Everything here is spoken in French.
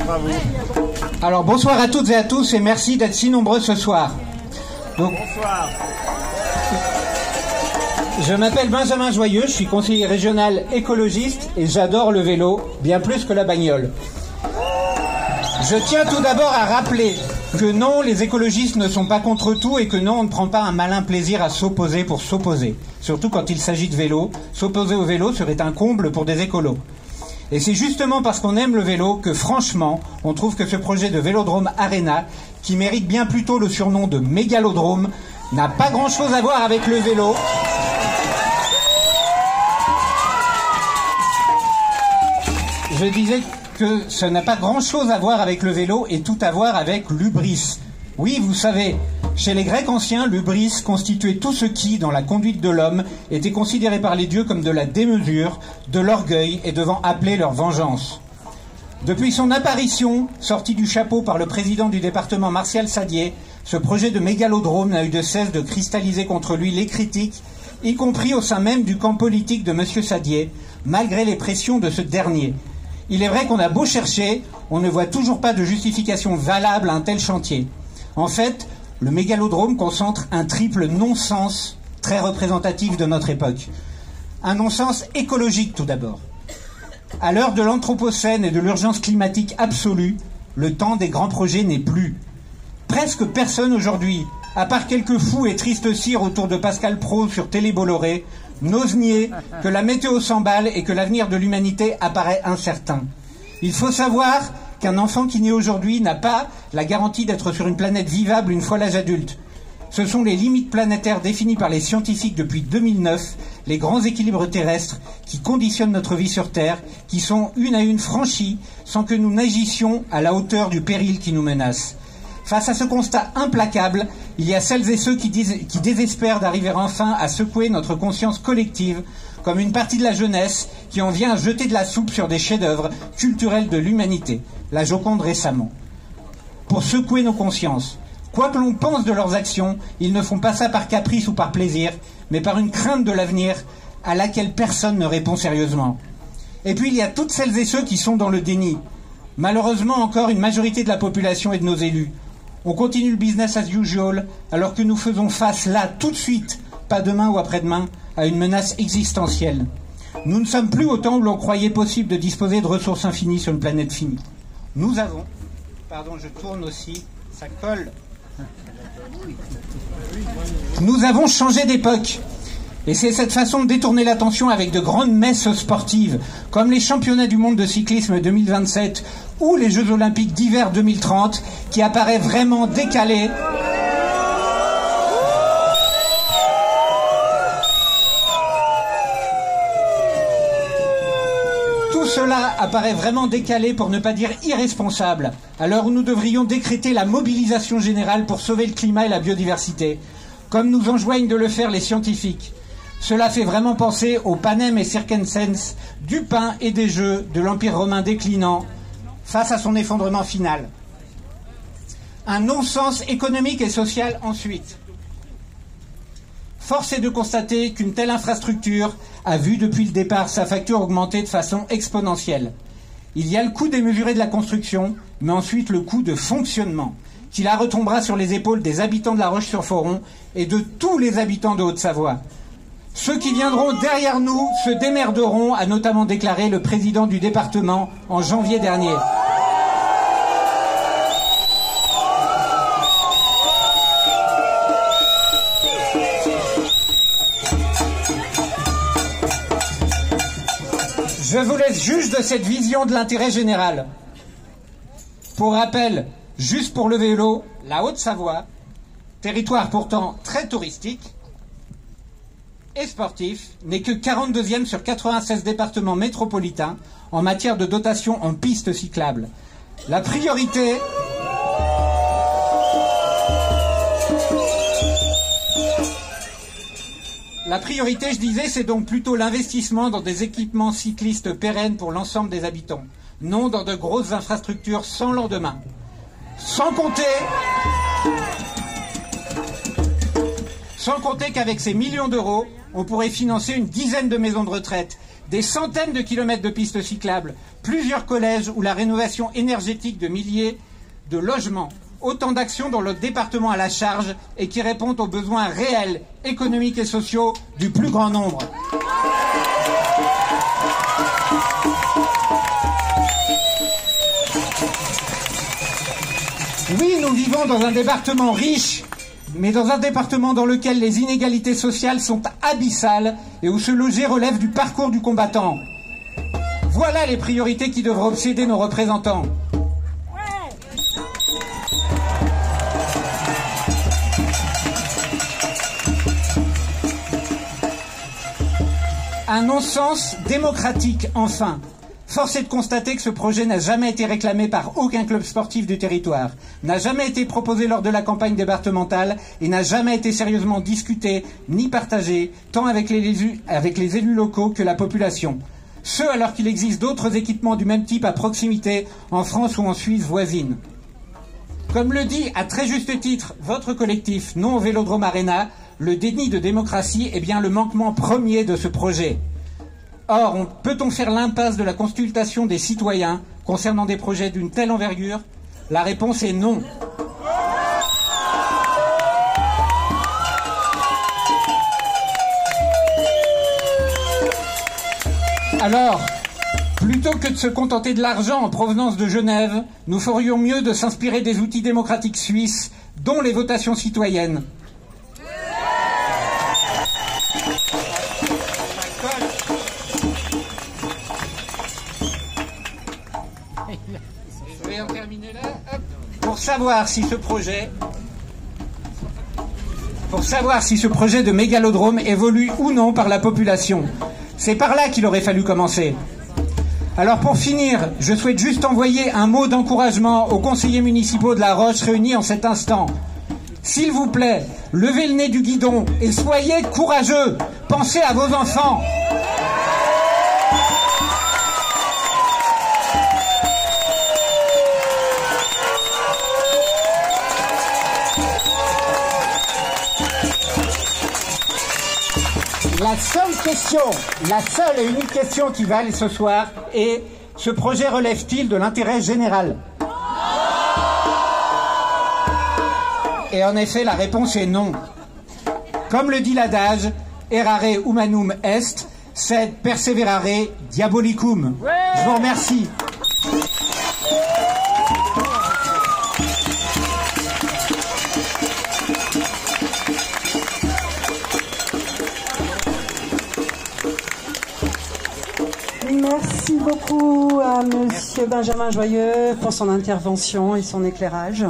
Bravo. Alors bonsoir à toutes et à tous et merci d'être si nombreux ce soir. Donc, bonsoir. Je m'appelle Benjamin Joyeux, je suis conseiller régional écologiste et j'adore le vélo, bien plus que la bagnole. Je tiens tout d'abord à rappeler que non, les écologistes ne sont pas contre tout et que non, on ne prend pas un malin plaisir à s'opposer pour s'opposer. Surtout quand il s'agit de vélo. S'opposer au vélo serait un comble pour des écolos. Et c'est justement parce qu'on aime le vélo que franchement, on trouve que ce projet de Vélodrome Arena, qui mérite bien plutôt le surnom de mégalodrome, n'a pas grand-chose à voir avec le vélo. Je disais que ça n'a pas grand-chose à voir avec le vélo et tout à voir avec l'hubris. Oui, vous savez, chez les Grecs anciens, l'hubris constituait tout ce qui, dans la conduite de l'homme, était considéré par les dieux comme de la démesure, de l'orgueil et devant appeler leur vengeance. Depuis son apparition, sorti du chapeau par le président du département Martial Sadier, ce projet de mégalodrome n'a eu de cesse de cristalliser contre lui les critiques, y compris au sein même du camp politique de M. Sadier, malgré les pressions de ce dernier. Il est vrai qu'on a beau chercher, on ne voit toujours pas de justification valable à un tel chantier. En fait, le mégalodrome concentre un triple non-sens très représentatif de notre époque. Un non-sens écologique tout d'abord. À l'heure de l'anthropocène et de l'urgence climatique absolue, le temps des grands projets n'est plus. Presque personne aujourd'hui, à part quelques fous et tristes cires autour de Pascal Praud sur Télé Bolloré, n'ose nier que la météo s'emballe et que l'avenir de l'humanité apparaît incertain. Il faut savoir qu'un enfant qui naît aujourd'hui n'a pas la garantie d'être sur une planète vivable une fois l'âge adulte. Ce sont les limites planétaires définies par les scientifiques depuis 2009, les grands équilibres terrestres qui conditionnent notre vie sur Terre, qui sont une à une franchies sans que nous n'agissions à la hauteur du péril qui nous menace. Face à ce constat implacable, il y a celles et ceux qui désespèrent d'arriver enfin à secouer notre conscience collective, comme une partie de la jeunesse qui en vient à jeter de la soupe sur des chefs-d'œuvre culturels de l'humanité, la Joconde récemment. Pour secouer nos consciences, quoi que l'on pense de leurs actions, ils ne font pas ça par caprice ou par plaisir, mais par une crainte de l'avenir à laquelle personne ne répond sérieusement. Et puis il y a toutes celles et ceux qui sont dans le déni. Malheureusement encore une majorité de la population et de nos élus. On continue le business as usual, alors que nous faisons face là, tout de suite, pas demain ou après-demain, à une menace existentielle. Nous ne sommes plus au temps où l'on croyait possible de disposer de ressources infinies sur une planète finie. Nous avons... Pardon, je tourne aussi, ça colle. Nous avons changé d'époque. Et c'est cette façon de détourner l'attention avec de grandes messes sportives, comme les championnats du monde de cyclisme 2027 ou les Jeux olympiques d'hiver 2030, qui apparaît vraiment décalé. Tout cela apparaît vraiment décalé, pour ne pas dire irresponsable, à l'heure où nous devrions décréter la mobilisation générale pour sauver le climat et la biodiversité, comme nous enjoignent de le faire les scientifiques. Cela fait vraiment penser au panem et circenses du pain et des jeux de l'Empire romain déclinant face à son effondrement final. Un non-sens économique et social ensuite. Force est de constater qu'une telle infrastructure a vu depuis le départ sa facture augmenter de façon exponentielle. Il y a le coût démesuré de la construction, mais ensuite le coût de fonctionnement, qui la retombera sur les épaules des habitants de La Roche-sur-Foron et de tous les habitants de Haute-Savoie. Ceux qui viendront derrière nous se démerderont, a notamment déclaré le président du département en janvier dernier. Je vous laisse juge de cette vision de l'intérêt général. Pour rappel, juste pour le vélo, la Haute-Savoie, territoire pourtant très touristique et sportif, n'est que 42e sur 96 départements métropolitains en matière de dotation en pistes cyclables. La priorité... La priorité, je disais, c'est donc plutôt l'investissement dans des équipements cyclistes pérennes pour l'ensemble des habitants, non dans de grosses infrastructures sans lendemain. Sans compter qu'avec ces millions d'euros, on pourrait financer une dizaine de maisons de retraite, des centaines de kilomètres de pistes cyclables, plusieurs collèges ou la rénovation énergétique de milliers de logements. Autant d'actions dont le département a la charge et qui répondent aux besoins réels, économiques et sociaux du plus grand nombre. Oui, nous vivons dans un département riche, mais dans un département dans lequel les inégalités sociales sont abyssales et où se loger relève du parcours du combattant. Voilà les priorités qui devraient obséder nos représentants. Un non-sens démocratique, enfin. Force est de constater que ce projet n'a jamais été réclamé par aucun club sportif du territoire, n'a jamais été proposé lors de la campagne départementale et n'a jamais été sérieusement discuté ni partagé, tant avec les élus locaux que la population. Ce, alors qu'il existe d'autres équipements du même type à proximité, en France ou en Suisse voisine. Comme le dit à très juste titre votre collectif Non au Vélodrome Arena, le déni de démocratie est bien le manquement premier de ce projet. Or, peut-on faire l'impasse de la consultation des citoyens concernant des projets d'une telle envergure? La réponse est non. Alors, plutôt que de se contenter de l'argent en provenance de Genève, nous ferions mieux de s'inspirer des outils démocratiques suisses, dont les votations citoyennes. Je vais en terminer là. Hop. Pour savoir si ce projet de mégalodrome évolue ou non par la population. C'est par là qu'il aurait fallu commencer. Alors pour finir, je souhaite juste envoyer un mot d'encouragement aux conseillers municipaux de La Roche réunis en cet instant. S'il vous plaît, levez le nez du guidon et soyez courageux. Pensez à vos enfants. La seule et unique question qui vale ce soir est: ce projet relève-t-il de l'intérêt général? Et en effet, la réponse est non. Comme le dit l'adage, errare humanum est, sed perseverare diabolicum. Je vous remercie. Merci beaucoup à Monsieur Benjamin Joyeux pour son intervention et son éclairage.